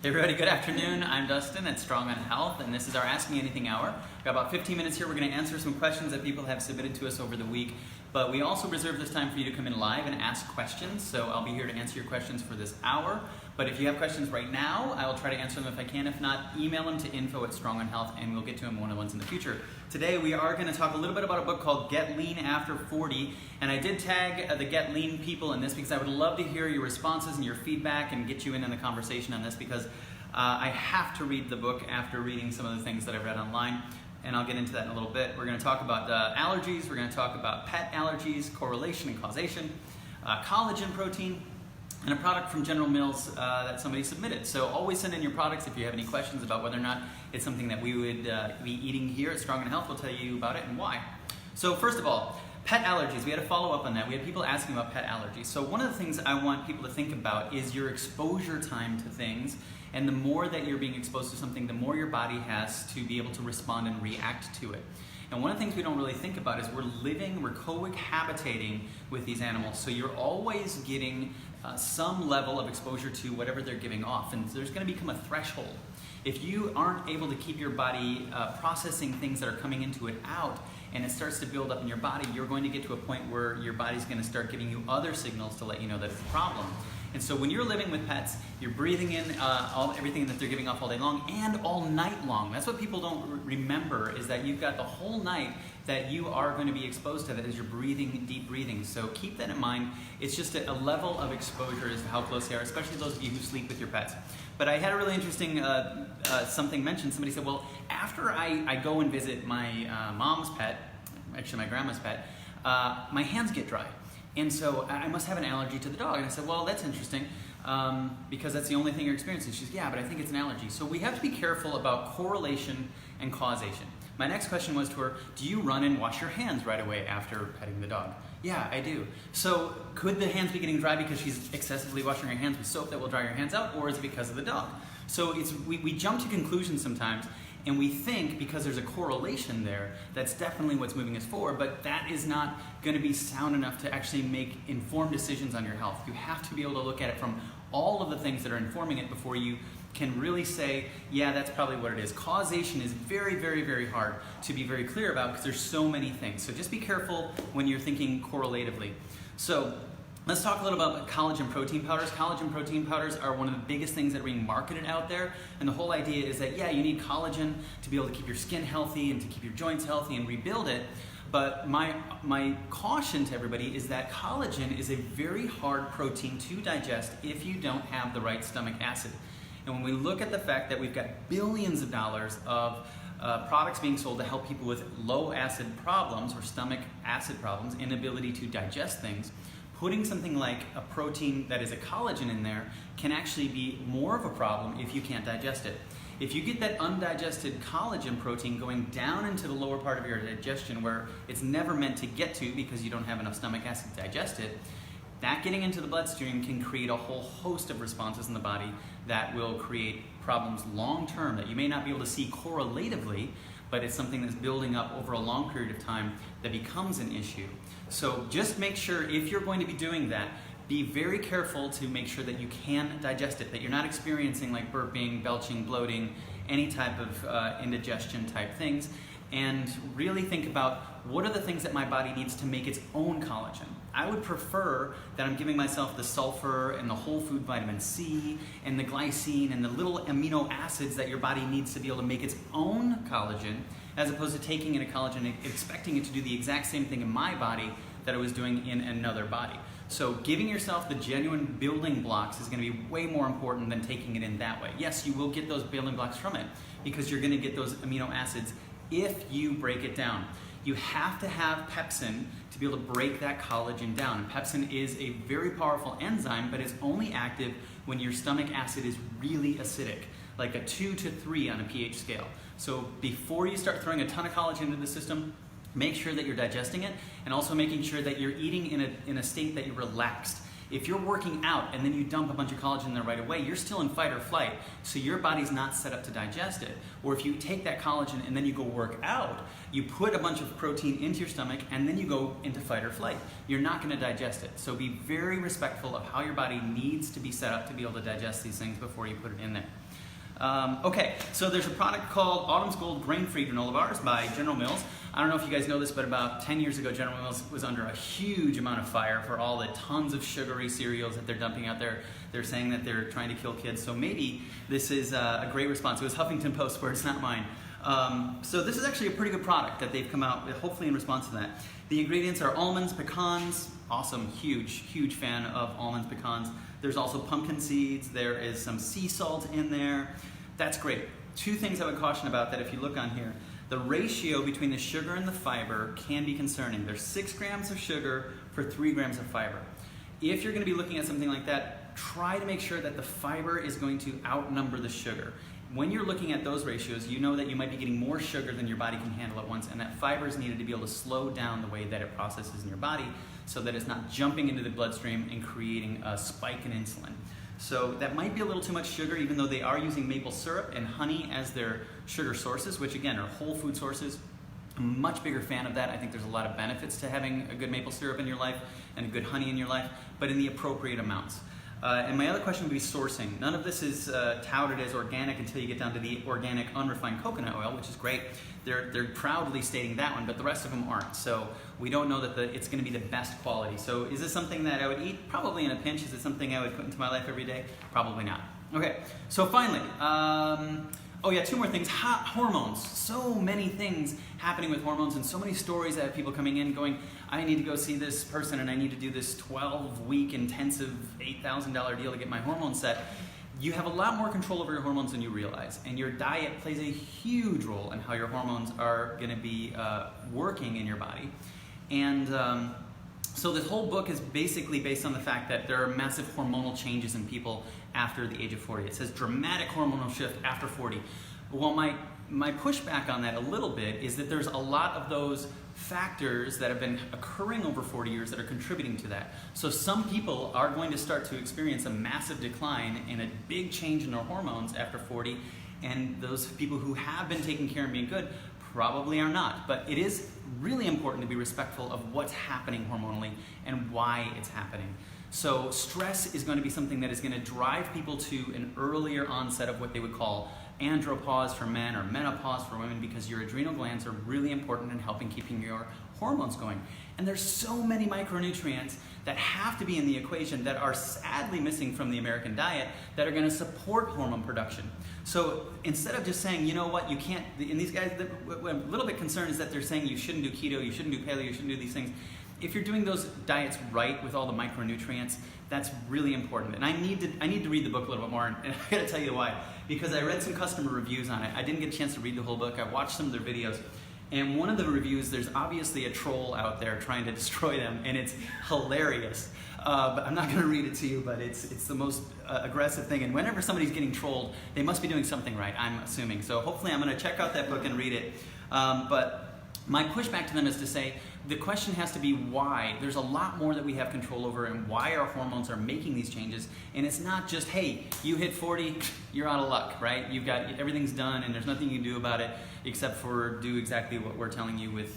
Hey everybody, good afternoon. I'm Dustin at Strong on Health, and this is our Ask Me Anything hour. We've got about 15 minutes here. We're going to answer some questions that people have submitted to us over the week, but we also reserve this time for you to come in live and ask questions, so I'll be here to answer your questions for this hour. But if you have questions right now, I will try to answer them if I can. If not, email them to info@strongonhealth, and we'll get to them one of the ones in the future. Today we are going to talk a little bit about a book called Get Lean After 40, and I did tag the Get Lean people in this because I would love to hear your responses and your feedback and get you in the conversation on this, because I have to read the book after reading some of the things that I've read online, and I'll get into that in a little bit. We're going to talk about allergies, we're going to talk about pet allergies, correlation and causation, collagen protein, and a product from General Mills that somebody submitted. So always send in your products if you have any questions about whether or not it's something that we would be eating here at Strong on Health. We'll tell you about it and why. So first of all, pet allergies. We had a follow up on that. We had people asking about pet allergies. So one of the things I want people to think about is your exposure time to things. And the more that you're being exposed to something, the more your body has to be able to respond and react to it. And one of the things we don't really think about is we're cohabitating with these animals. So you're always getting some level of exposure to whatever they're giving off. And there's going to become a threshold. If you aren't able to keep your body processing things that are coming into it out, and it starts to build up in your body, you're going to get to a point where your body's going to start giving you other signals to let you know that it's a problem. And so when you're living with pets, you're breathing in everything that they're giving off all day long and all night long. That's what people don't remember, is that you've got the whole night that you are going to be exposed to that as you're breathing, deep breathing. So keep that in mind. It's just a level of exposure as to how close they are, especially those of you who sleep with your pets. But I had a really interesting something mentioned. Somebody said, well, after I go and visit my mom's pet, actually my grandma's pet, my hands get dry. And so I must have an allergy to the dog. And I said, well, that's interesting, because that's the only thing you're experiencing. She said, yeah, but I think it's an allergy. So we have to be careful about correlation and causation. My next question was to her, do you run and wash your hands right away after petting the dog? Yeah, I do. So could the hands be getting dry because she's excessively washing her hands with soap that will dry your hands out, or is it because of the dog? So we jump to conclusions sometimes, and we think because there's a correlation there, that's definitely what's moving us forward, but that is not going to be sound enough to actually make informed decisions on your health. You have to be able to look at it from all of the things that are informing it before you can really say, yeah, that's probably what it is. Causation is very, very, very hard to be very clear about because there's so many things. So just be careful when you're thinking correlatively. So let's talk a little about collagen protein powders. Collagen protein powders are one of the biggest things that are being marketed out there. And the whole idea is that, yeah, you need collagen to be able to keep your skin healthy and to keep your joints healthy and rebuild it. But my caution to everybody is that collagen is a very hard protein to digest if you don't have the right stomach acid. And when we look at the fact that we've got billions of dollars of products being sold to help people with low acid problems or stomach acid problems, inability to digest things, putting something like a protein that is a collagen in there can actually be more of a problem if you can't digest it. If you get that undigested collagen protein going down into the lower part of your digestion where it's never meant to get to because you don't have enough stomach acid to digest it, that getting into the bloodstream can create a whole host of responses in the body that will create problems long term that you may not be able to see correlatively, but it's something that's building up over a long period of time that becomes an issue. So just make sure, if you're going to be doing that, be very careful to make sure that you can digest it, that you're not experiencing like burping, belching, bloating, any type of indigestion type things, and really think about what are the things that my body needs to make its own collagen. I would prefer that I'm giving myself the sulfur and the whole food vitamin C and the glycine and the little amino acids that your body needs to be able to make its own collagen, as opposed to taking in a collagen and expecting it to do the exact same thing in my body that I was doing in another body. So giving yourself the genuine building blocks is going to be way more important than taking it in that way. Yes, you will get those building blocks from it because you're going to get those amino acids if you break it down. You have to have pepsin to be able to break that collagen down. And pepsin is a very powerful enzyme, but it's only active when your stomach acid is really acidic, like a 2 to 3 on a pH scale. So before you start throwing a ton of collagen into the system, make sure that you're digesting it, and also making sure that you're eating in a state that you're relaxed. If you're working out and then you dump a bunch of collagen in there right away, you're still in fight or flight, so your body's not set up to digest it. Or if you take that collagen and then you go work out, you put a bunch of protein into your stomach and then you go into fight or flight. You're not going to digest it. So be very respectful of how your body needs to be set up to be able to digest these things before you put it in there. Okay, so there's a product called Autumn's Gold Grain-Free Granola Bars by General Mills. I don't know if you guys know this, but about 10 years ago, General Mills was under a huge amount of fire for all the tons of sugary cereals that they're dumping out there. They're saying that they're trying to kill kids, so maybe this is a great response. It was Huffington Post words, not mine. So this is actually a pretty good product that they've come out with, hopefully in response to that. The ingredients are almonds, pecans, awesome, huge fan of almonds, pecans. There's also pumpkin seeds, there is some sea salt in there. That's great. Two things I would caution about that if you look on here. The ratio between the sugar and the fiber can be concerning. There's 6 grams of sugar for 3 grams of fiber. If you're going to be looking at something like that, try to make sure that the fiber is going to outnumber the sugar. When you're looking at those ratios, you know that you might be getting more sugar than your body can handle at once, and that fiber is needed to be able to slow down the way that it processes in your body so that it's not jumping into the bloodstream and creating a spike in insulin. So that might be a little too much sugar, even though they are using maple syrup and honey as their sugar sources, which again are whole food sources. I'm a much bigger fan of that. I think there's a lot of benefits to having a good maple syrup in your life and a good honey in your life, but in the appropriate amounts. And my other question would be sourcing. None of this is touted as organic until you get down to the organic unrefined coconut oil, which is great. They're proudly stating that one, but the rest of them aren't. So we don't know that it's going to be the best quality. So is this something that I would eat? Probably in a pinch. Is it something I would put into my life every day? Probably not. Okay, so finally, oh yeah, 2 more things. Hormones. So many things happening with hormones and so many stories that have people coming in going, I need to go see this person and I need to do this 12-week intensive $8,000 deal to get my hormones set. You have a lot more control over your hormones than you realize, and your diet plays a huge role in how your hormones are going to be working in your body. And so this whole book is basically based on the fact that there are massive hormonal changes in people after the age of 40. It says dramatic hormonal shift after 40. Well, my pushback on that a little bit is that there's a lot of those factors that have been occurring over 40 years that are contributing to that. So some people are going to start to experience a massive decline and a big change in their hormones after 40, and those people who have been taking care and being good probably are not. But it is really important to be respectful of what's happening hormonally and why it's happening. So stress is going to be something that is going to drive people to an earlier onset of what they would call andropause for men or menopause for women, because your adrenal glands are really important in helping keeping your hormones going. And there's so many micronutrients that have to be in the equation that are sadly missing from the American diet that are going to support hormone production. So instead of just saying, you know what, you can't, and these guys, what I'm a little bit concerned is that they're saying you shouldn't do keto, you shouldn't do paleo, you shouldn't do these things. If you're doing those diets right with all the micronutrients, that's really important. And I need to read the book a little bit more, and I gotta tell you why. Because I read some customer reviews on it. I didn't get a chance to read the whole book. I watched some of their videos. And one of the reviews, there's obviously a troll out there trying to destroy them, and it's hilarious. But I'm not gonna read it to you, but it's the most aggressive thing. And whenever somebody's getting trolled, they must be doing something right, I'm assuming. So hopefully I'm gonna check out that book and read it. But my pushback to them is to say, the question has to be why. There's a lot more that we have control over and why our hormones are making these changes. And it's not just, hey, you hit 40, you're out of luck, right? You've got, everything's done and there's nothing you can do about it except for do exactly what we're telling you with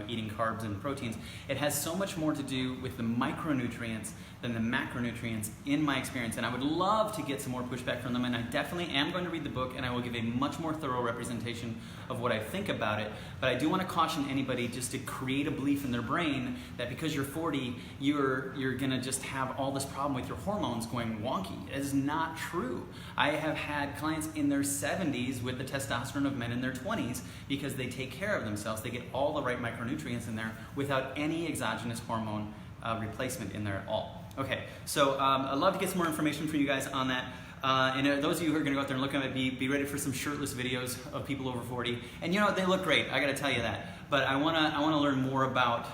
eating carbs and proteins. It has so much more to do with the micronutrients than the macronutrients in my experience. And I would love to get some more pushback from them, and I definitely am going to read the book, and I will give a much more thorough representation of what I think about it. But I do want to caution anybody just to create a belief in their brain that because you're 40, you're gonna just have all this problem with your hormones going wonky. It is not true. I have had clients in their 70s with the testosterone of men in their 20s because they take care of themselves. They get all the right micronutrients in there without any exogenous hormone replacement in there at all. Okay, so I'd love to get some more information from you guys on that. And those of you who are going to go out there and look at it, be ready for some shirtless videos of people over 40. And they look great, I got to tell you that. But I want to learn more about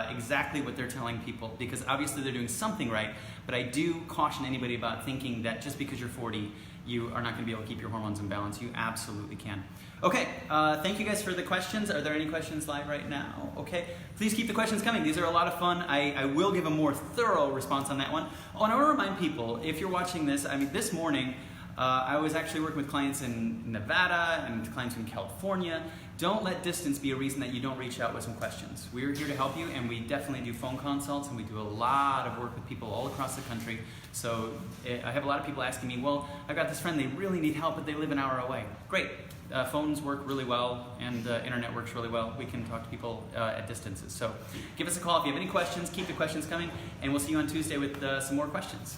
exactly what they're telling people, because obviously they're doing something right. But I do caution anybody about thinking that just because you're 40, you are not going to be able to keep your hormones in balance. You absolutely can. Okay, thank you guys for the questions. Are there any questions live right now? Okay, please keep the questions coming. These are a lot of fun. I will give a more thorough response on that one. Oh, and I want to remind people, if you're watching this, this morning, I was actually working with clients in Nevada and clients in California. Don't let distance be a reason that you don't reach out with some questions. We're here to help you, and we definitely do phone consults, and we do a lot of work with people all across the country. So I have a lot of people asking me, well, I've got this friend, they really need help, but they live an hour away. Great. Phones work really well, and internet works really well. We can talk to people at distances. So give us a call if you have any questions. Keep the questions coming, and we'll see you on Tuesday with some more questions.